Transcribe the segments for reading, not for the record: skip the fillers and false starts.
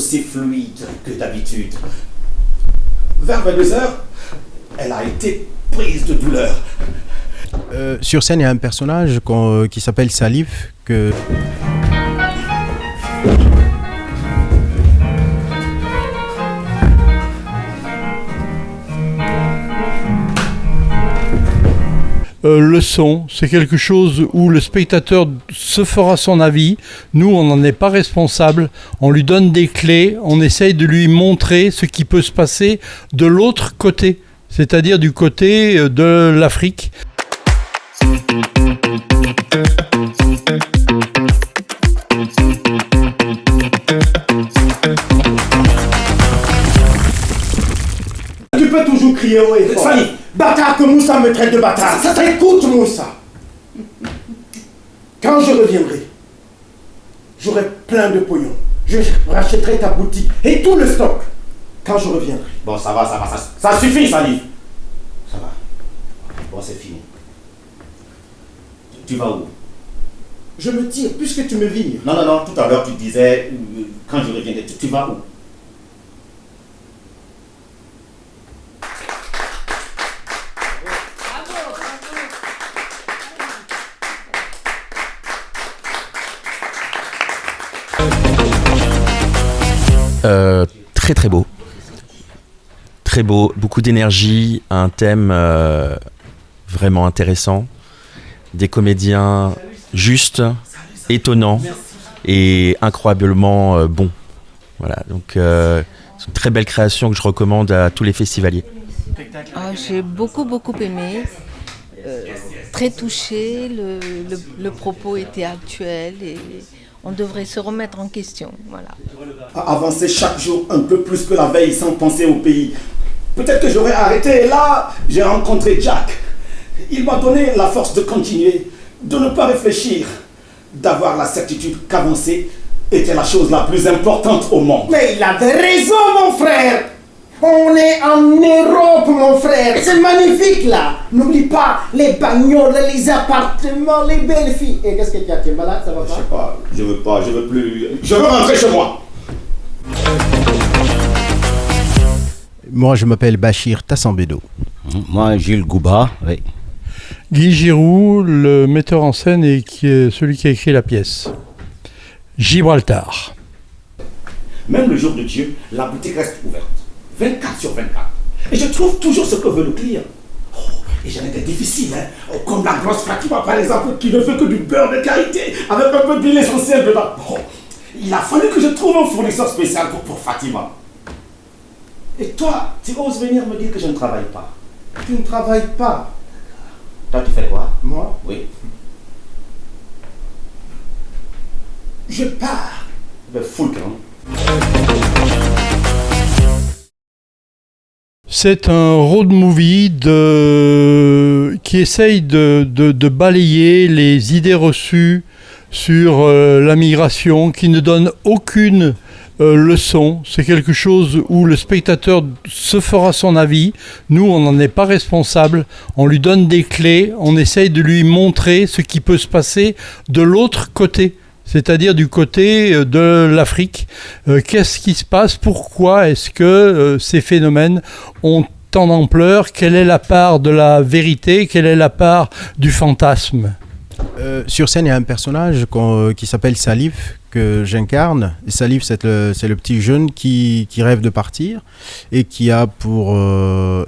Aussi fluide que d'habitude. Vers 22 heures, elle a été prise de douleur. Sur scène, il y a un personnage qui s'appelle Salif que... Le son, c'est quelque chose où le spectateur se fera son avis. Nous, on n'en est pas responsable. On lui donne des clés, on essaye de lui montrer ce qui peut se passer de l'autre côté, c'est-à-dire du côté de l'Afrique. Tu peux toujours crier haut et fort. Sali, bâtard que Moussa me traite de bâtard. Écoute Moussa. Quand je reviendrai, j'aurai plein de pognon. Je rachèterai ta boutique et tout le stock. Quand je reviendrai. Bon, ça va, ça suffit, Sali. Ça va. Bon, c'est fini. Tu vas où? Je me tire, puisque tu me vires. Non, tout à l'heure tu disais, quand je reviendrai, tu vas où? Très beau. Très beau, beaucoup d'énergie, un thème vraiment intéressant, des comédiens justes, étonnants et incroyablement bons. Voilà, donc c'est une très belle création que je recommande à tous les festivaliers. J'ai beaucoup aimé, très touchée, le propos était actuel et on devrait se remettre en question, voilà. Avancer chaque jour un peu plus que la veille sans penser au pays. Peut-être que j'aurais arrêté et là, j'ai rencontré Jack. Il m'a donné la force de continuer, de ne pas réfléchir, d'avoir la certitude qu'avancer était la chose la plus importante au monde. Mais il avait raison, mon frère. On est en Europe, mon frère. C'est magnifique, là. N'oublie pas les bagnoles, les appartements, les belles filles. Et qu'est-ce que tu as? Tu es malade, ça va pas? Je sais pas, je veux plus. Je veux rentrer chez moi. Moi, je m'appelle Bachir Tassambedo. Moi, Gilles Gouba, oui. Guy Giroud, le metteur en scène et qui est celui qui a écrit la pièce. Gibraltar. Même le jour de Dieu, la boutique reste ouverte. 24 sur 24. Et je trouve toujours ce que veut le client. Et j'en ai des difficiles, hein. Comme la grosse Fatima, par exemple, qui ne fait que du beurre de qualité, avec un peu d'huile essentielle dedans. Il a fallu que je trouve un fournisseur spécial pour Fatima. Et toi, tu oses venir me dire que je ne travaille pas. Tu ne travailles pas. Toi, tu fais quoi? Moi? Oui. Je pars. Ben, full camp. C'est un road movie qui essaye de balayer les idées reçues sur la migration, qui ne donne aucune leçon. C'est quelque chose où le spectateur se fera son avis. Nous, on n'en est pas responsable. On lui donne des clés, on essaye de lui montrer ce qui peut se passer de l'autre côté, c'est-à-dire du côté de l'Afrique. Qu'est-ce qui se passe? Pourquoi est-ce que ces phénomènes ont tant d'ampleur? Quelle est la part de la vérité? Quelle est la part du fantasme? Sur scène, il y a un personnage qui s'appelle Salif, que j'incarne. Et Salif, c'est le petit jeune qui rêve de partir et qui a pour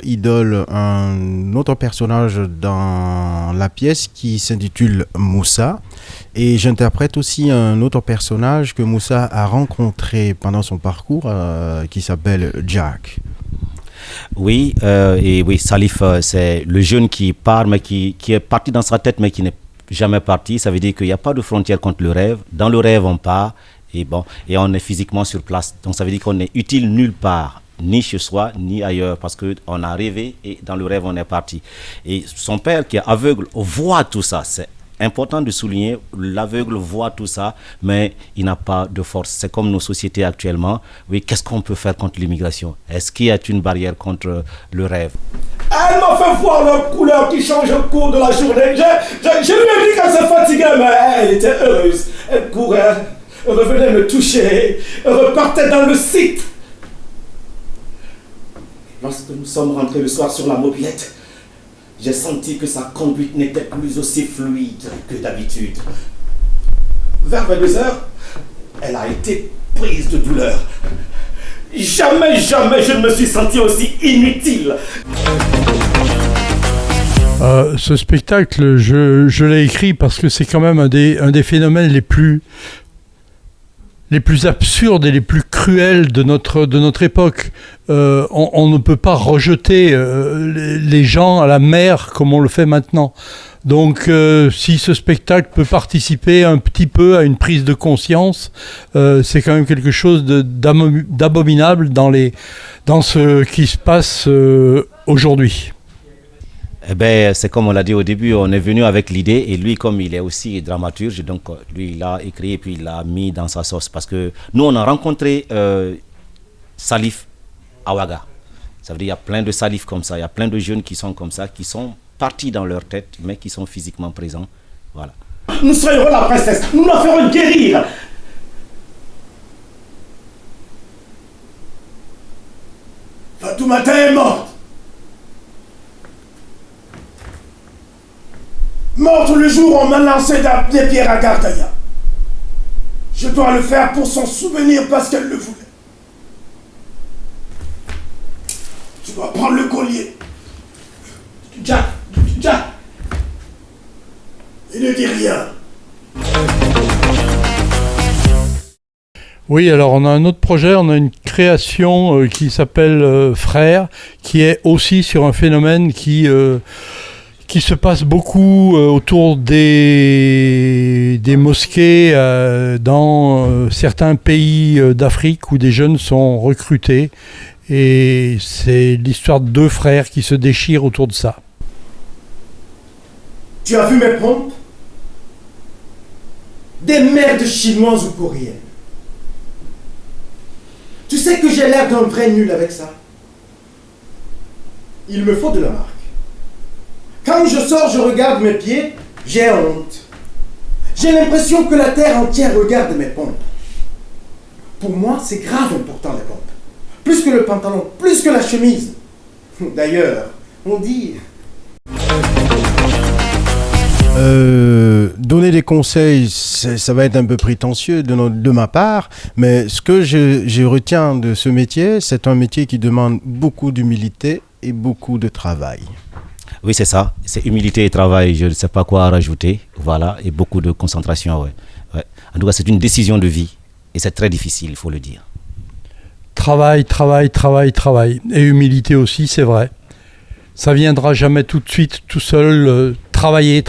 idole un autre personnage dans la pièce qui s'intitule Moussa. Et j'interprète aussi un autre personnage que Moussa a rencontré pendant son parcours qui s'appelle Jack. Oui, et oui, Salif, c'est le jeune qui part, mais qui est parti dans sa tête, mais qui n'est jamais parti. Ça veut dire qu'il n'y a pas de frontière contre le rêve. Dans le rêve, on part et on est physiquement sur place. Donc ça veut dire qu'on est utile nulle part, ni chez soi, ni ailleurs, parce qu'on a rêvé et dans le rêve, on est parti. Et son père, qui est aveugle, voit tout ça. C'est important de souligner, l'aveugle voit tout ça, mais il n'a pas de force. C'est comme nos sociétés actuellement. Oui, qu'est-ce qu'on peut faire contre l'immigration? Est-ce qu'il y a une barrière contre le rêve? Elle m'a fait voir leur couleur qui change au cours de la journée. Je lui ai dit qu'elle se fatiguait, mais elle était heureuse. Elle courait. revenait me toucher, repartait dans le site. Lorsque nous sommes rentrés le soir sur la mobilette, j'ai senti que sa conduite n'était plus aussi fluide que d'habitude. Vers 22h, elle a été prise de douleur. Jamais je ne me suis senti aussi inutile. Ce spectacle, je l'ai écrit parce que c'est quand même un des phénomènes les plus absurdes et les plus cruels de notre époque. On ne peut pas rejeter les gens à la mer comme on le fait maintenant. Donc si ce spectacle peut participer un petit peu à une prise de conscience, c'est quand même quelque chose d'abominable dans ce qui se passe aujourd'hui. Eh ben, c'est comme on l'a dit au début, on est venu avec l'idée et lui, comme il est aussi dramaturge, donc lui, il a écrit et puis il l'a mis dans sa sauce. Parce que nous, on a rencontré Salif à Ouaga. Ça veut dire qu'il y a plein de Salif comme ça, il y a plein de jeunes qui sont comme ça, qui sont partis dans leur tête, mais qui sont physiquement présents. Voilà. Nous soignerons la princesse, nous la ferons guérir. Fatoumata est morte. Morte le jour où on m'a lancé des pierres à Gardaya. Je dois le faire pour son souvenir parce qu'elle le voulait. Tu dois prendre le collier. Jack. Il ne dit rien. Oui, alors on a un autre projet, on a une création qui s'appelle Frères, qui est aussi sur un phénomène qui se passe beaucoup autour des mosquées dans certains pays d'Afrique où des jeunes sont recrutés. Et c'est l'histoire de deux frères qui se déchirent autour de ça. Tu as vu mes pompes? Des merdes chinoises ou coréennes. Tu sais que j'ai l'air d'un vrai nul avec ça. Il me faut de la marque. Quand je sors, je regarde mes pieds, j'ai honte. J'ai l'impression que la terre entière regarde mes pompes. Pour moi, c'est grave important les pompes. Plus que le pantalon, plus que la chemise. D'ailleurs, on dit... Donner des conseils, ça va être un peu prétentieux de ma part, mais ce que je retiens de ce métier, c'est un métier qui demande beaucoup d'humilité et beaucoup de travail. Oui, c'est ça. C'est humilité et travail. Je ne sais pas quoi rajouter. Voilà. Et beaucoup de concentration. Ouais. En tout cas, c'est une décision de vie. Et c'est très difficile, il faut le dire. Travail. Et humilité aussi, c'est vrai. Ça viendra jamais tout de suite, tout seul. Travailler.